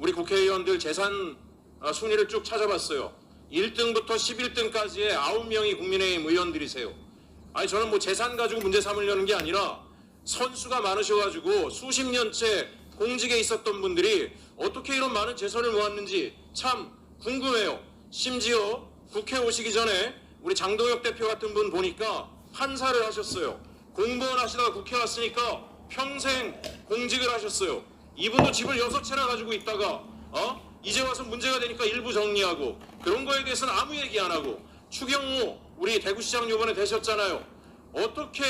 우리 국회의원들 재산 순위를 쭉 찾아봤어요. 1등부터 11등까지의 9명이 국민의힘 의원들이세요. 아니 저는 뭐 재산 가지고 문제 삼으려는 게 아니라 선수가 많으셔가지고 수십 년째 공직에 있었던 분들이 어떻게 이런 많은 재산을 모았는지 참 궁금해요. 심지어 국회 오시기 전에 우리 장동혁 대표 같은 분 보니까 판사를 하셨어요. 공무원 하시다가 국회 왔으니까 평생 공직을 하셨어요. 이분도 집을 6채나 가지고 있다가 이제 와서 문제가 되니까 일부 정리하고 그런 거에 대해서는 아무 얘기 안 하고 추경호 우리 대구시장 요번에 되셨잖아요. 어떻게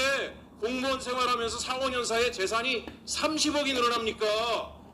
공무원 생활하면서 4, 5년 사이에 재산이 30억이 늘어납니까?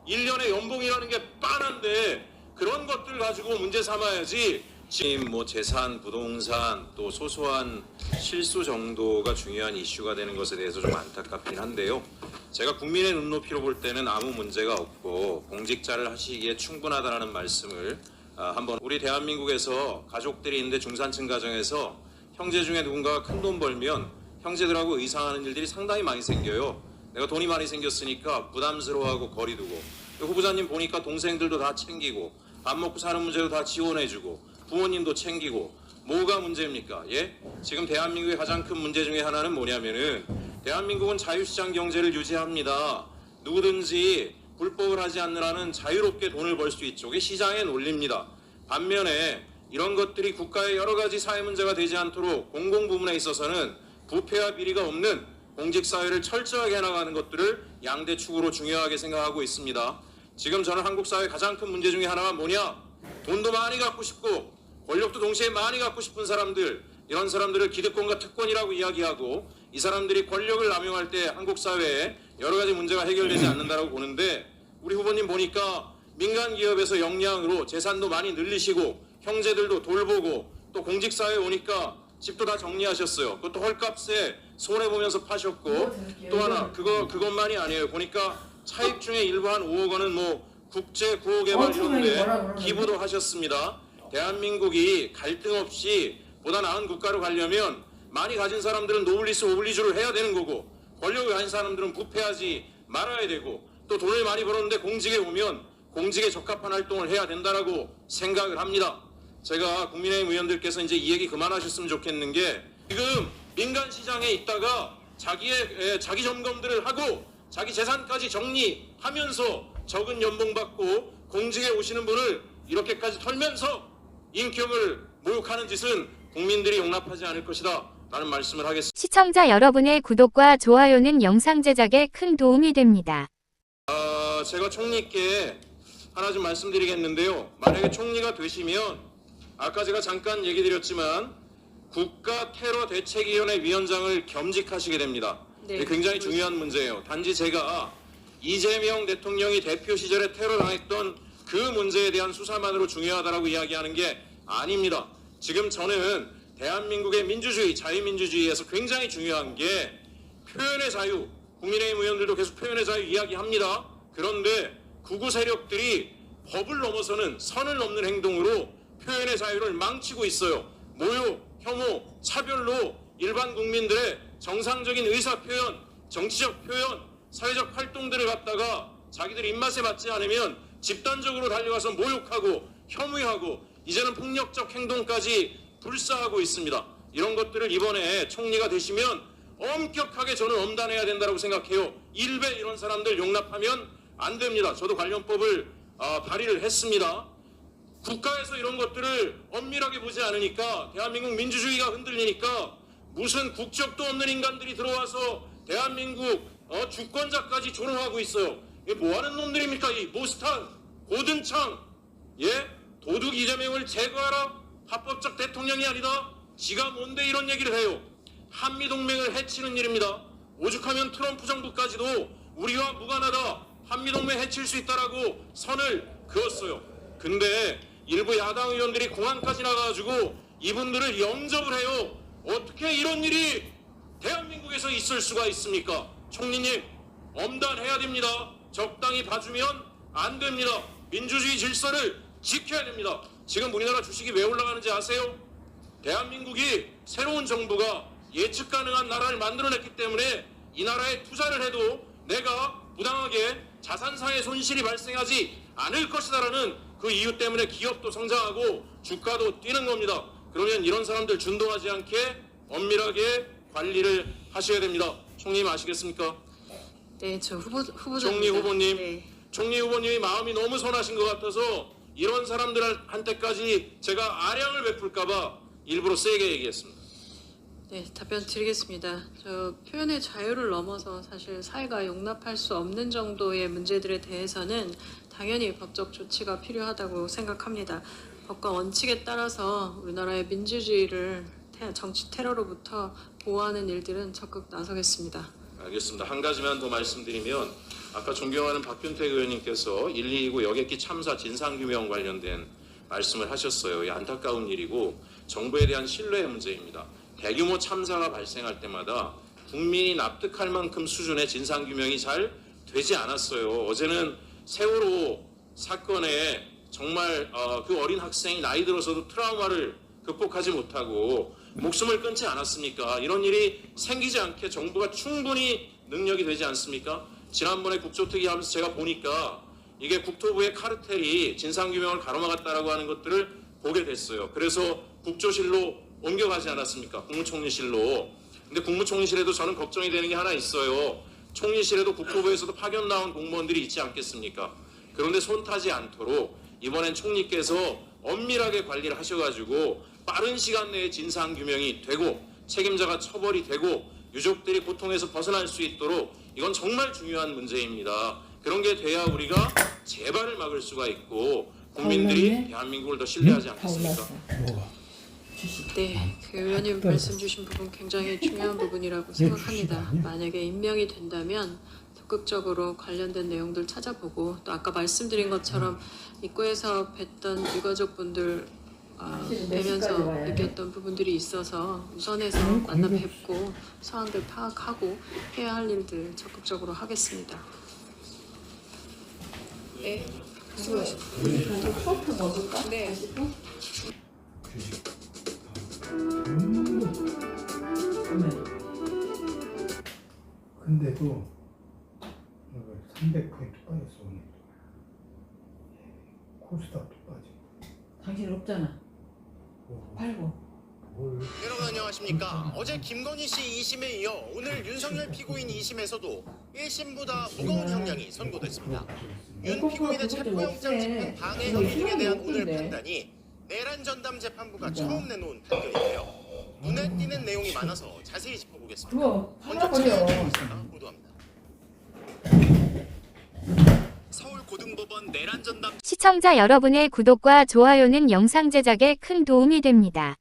1년에 연봉이라는 게 빤한데 그런 것들 가지고 문제 삼아야지. 지금 뭐 재산, 부동산 또 소소한 실수 정도가 중요한 이슈가 되는 것에 대해서 좀 안타깝긴 한데요. 제가 국민의 눈높이로 볼 때는 아무 문제가 없고 공직자를 하시기에 충분하다는 말씀을 한번 우리 대한민국에서 가족들이 있는데 중산층 가정에서 형제 중에 누군가가 큰 돈 벌면 형제들하고 의상하는 일들이 상당히 많이 생겨요. 내가 돈이 많이 생겼으니까 부담스러워하고 거리 두고 후보자님 보니까 동생들도 다 챙기고 밥 먹고 사는 문제도 다 지원해주고 부모님도 챙기고 뭐가 문제입니까? 예? 지금 대한민국의 가장 큰 문제 중에 하나는 뭐냐면은 대한민국은 자유시장 경제를 유지합니다. 누구든지 불법을 하지 않느라는 자유롭게 돈을 벌 수 있죠. 이게 시장의 논리입니다. 반면에 이런 것들이 국가의 여러 가지 사회 문제가 되지 않도록 공공부문에 있어서는 부패와 비리가 없는 공직사회를 철저하게 해나가는 것들을 양대 축으로 중요하게 생각하고 있습니다. 지금 저는 한국 사회의 가장 큰 문제 중에 하나가 뭐냐? 돈도 많이 갖고 싶고 권력도 동시에 많이 갖고 싶은 사람들, 이런 사람들을 기득권과 특권이라고 이야기하고 이 사람들이 권력을 남용할 때 한국 사회에 여러 가지 문제가 해결되지 않는다고 보는데 우리 후보님 보니까 민간 기업에서 역량으로 재산도 많이 늘리시고 형제들도 돌보고 또 공직사회에 오니까 집도 다 정리하셨어요. 그것도 헐값에 손해보면서 파셨고 또 하나 그것만이 아니에요. 보니까 차입 중에 일부 한 5억 원은 뭐 국제 구호개발 이런데 기부도 하셨습니다. 대한민국이 갈등 없이 보다 나은 국가로 가려면 많이 가진 사람들은 노블리스 오블리주를 해야 되는 거고 권력을 가진 사람들은 부패하지 말아야 되고 또 돈을 많이 벌었는데 공직에 오면 공직에 적합한 활동을 해야 된다라고 생각을 합니다. 제가 국민의힘 의원들께서 이제 이 얘기 그만하셨으면 좋겠는 게 지금 민간 시장에 있다가 자기 점검들을 하고 자기 재산까지 정리하면서 적은 연봉 받고 공직에 오시는 분을 이렇게까지 털면서 인격을 모욕하는 짓은 국민들이 용납하지 않을 것이다 라는 말씀을 하겠습니다. 시청자 여러분의 구독과 좋아요는 영상 제작에 큰 도움이 됩니다. 제가 총리께 하나 좀 말씀드리겠는데요. 만약에 총리가 되시면 아까 제가 잠깐 얘기 드렸지만 국가테러대책위원회 위원장을 겸직하시게 됩니다. 네, 굉장히 중요한 문제예요. 단지 제가 이재명 대통령이 대표 시절에 테러 당했던 그 문제에 대한 수사만으로 중요하다라고 이야기하는 게 아닙니다. 지금 저는 대한민국의 민주주의, 자유민주주의에서 굉장히 중요한 게 표현의 자유, 국민의힘 의원들도 계속 표현의 자유 이야기합니다. 그런데 극우 세력들이 법을 넘어서는 선을 넘는 행동으로 표현의 자유를 망치고 있어요. 모욕, 혐오, 차별로 일반 국민들의 정상적인 의사표현, 정치적 표현, 사회적 활동들을 갖다가 자기들 입맛에 맞지 않으면 집단적으로 달려가서 모욕하고 혐오하고 이제는 폭력적 행동까지 불사하고 있습니다. 이런 것들을 이번에 총리가 되시면 엄격하게 저는 엄단해야 된다고 생각해요. 일베 이런 사람들 용납하면 안 됩니다. 저도 관련법을 발의를 했습니다. 국가에서 이런 것들을 엄밀하게 보지 않으니까 대한민국 민주주의가 흔들리니까 무슨 국적도 없는 인간들이 들어와서 대한민국 주권자까지 조롱하고 있어요. 이게 뭐하는 놈들입니까? 이 모스탄, 고든창, 도둑 이재명을 제거하라? 합법적 대통령이 아니다? 지가 뭔데 이런 얘기를 해요? 한미동맹을 해치는 일입니다. 오죽하면 트럼프 정부까지도 우리와 무관하다, 한미동맹 해칠 수 있다라고 선을 그었어요. 근데 일부 야당 의원들이 공항까지 나가가지고 이분들을 영접을 해요. 어떻게 이런 일이 대한민국에서 있을 수가 있습니까? 총리님, 엄단해야 됩니다. 적당히 봐주면 안 됩니다. 민주주의 질서를 지켜야 됩니다. 지금 우리나라 주식이 왜 올라가는지 아세요? 대한민국이 새로운 정부가 예측 가능한 나라를 만들어냈기 때문에 이 나라에 투자를 해도 내가 부당하게 자산상의 손실이 발생하지 않을 것이다라는 그 이유 때문에 기업도 성장하고 주가도 뛰는 겁니다. 그러면 이런 사람들 준동하지 않게 엄밀하게 관리를 하셔야 됩니다. 총리님 아시겠습니까? 네, 저 후보자입니다. 총리 후보님, 네. 총리 후보님이 마음이 너무 선하신 것 같아서 이런 사람들한테까지 제가 아량을 베풀까봐 일부러 세게 얘기했습니다. 네, 답변 드리겠습니다. 저 표현의 자유를 넘어서 사실 사회가 용납할 수 없는 정도의 문제들에 대해서는 당연히 법적 조치가 필요하다고 생각합니다. 법과 원칙에 따라서 우리나라의 민주주의를 정치 테러로부터 보호하는 일들은 적극 나서겠습니다. 알겠습니다. 한 가지만 더 말씀드리면 아까 존경하는 박균택 의원님께서 129 여객기 참사 진상규명 관련된 말씀을 하셨어요. 이 안타까운 일이고 정부에 대한 신뢰의 문제입니다. 대규모 참사가 발생할 때마다 국민이 납득할 만큼 수준의 진상규명이 잘 되지 않았어요. 어제는 세월호 사건에 정말 그 어린 학생이 나이 들어서도 트라우마를 극복하지 못하고 목숨을 끊지 않았습니까? 이런 일이 생기지 않게 정부가 충분히 능력이 되지 않습니까? 지난번에 국조특위 하면서 제가 보니까 이게 국토부의 카르텔이 진상규명을 가로막았다라고 하는 것들을 보게 됐어요. 그래서 국조실로 옮겨가지 않았습니까? 국무총리실로. 근데 국무총리실에도 저는 걱정이 되는 게 하나 있어요. 총리실에도 국토부에서도 파견 나온 공무원들이 있지 않겠습니까? 그런데 손 타지 않도록 이번엔 총리께서 엄밀하게 관리를 하셔가지고 빠른 시간 내에 진상규명이 되고 책임자가 처벌이 되고 유족들이 고통에서 벗어날 수 있도록 이건 정말 중요한 문제입니다. 그런 게 돼야 우리가 재발을 막을 수가 있고 국민들이 대한민국을 더 신뢰하지 않겠습니까? 네, 그 의원님 말씀 주신 부분 굉장히 중요한 부분이라고 생각합니다. 만약에 임명이 된다면 적극적으로 관련된 내용들 찾아보고 또 아까 말씀드린 것처럼 입구에서 뵀던 유가족분들 뵈면서 느꼈던 부분들이 있어서 우선해서 만나 뵙고 상황들 파악하고 해야 할 일들 적극적으로 하겠습니다. 네, 수고하셨습니다. 커피 먹을까? 네. 근데도 300포인트 빠졌어 오늘. 코스닥도 빠지고. 당신 없잖아. 팔고. 여러분 안녕하십니까. 어제 김건희 씨 2심에 이어 오늘 윤석열 피고인 2심에서도 1심보다 무거운 형량이 선고됐습니다. 윤 피고인의 체포영장 집행 방해 혐의 등에 대한 오늘 판단이 내란 전담 재판부가 처음 내놓은 판결인데요. 눈에 띄는 내용이 많아서 자세히 짚어보겠습니다. 그거 먼저 팔아버려. 최영기가 보도합니다. 서울고등법원 내란 전담 시청자 여러분의 구독과 좋아요는 영상 제작에 큰 도움이 됩니다.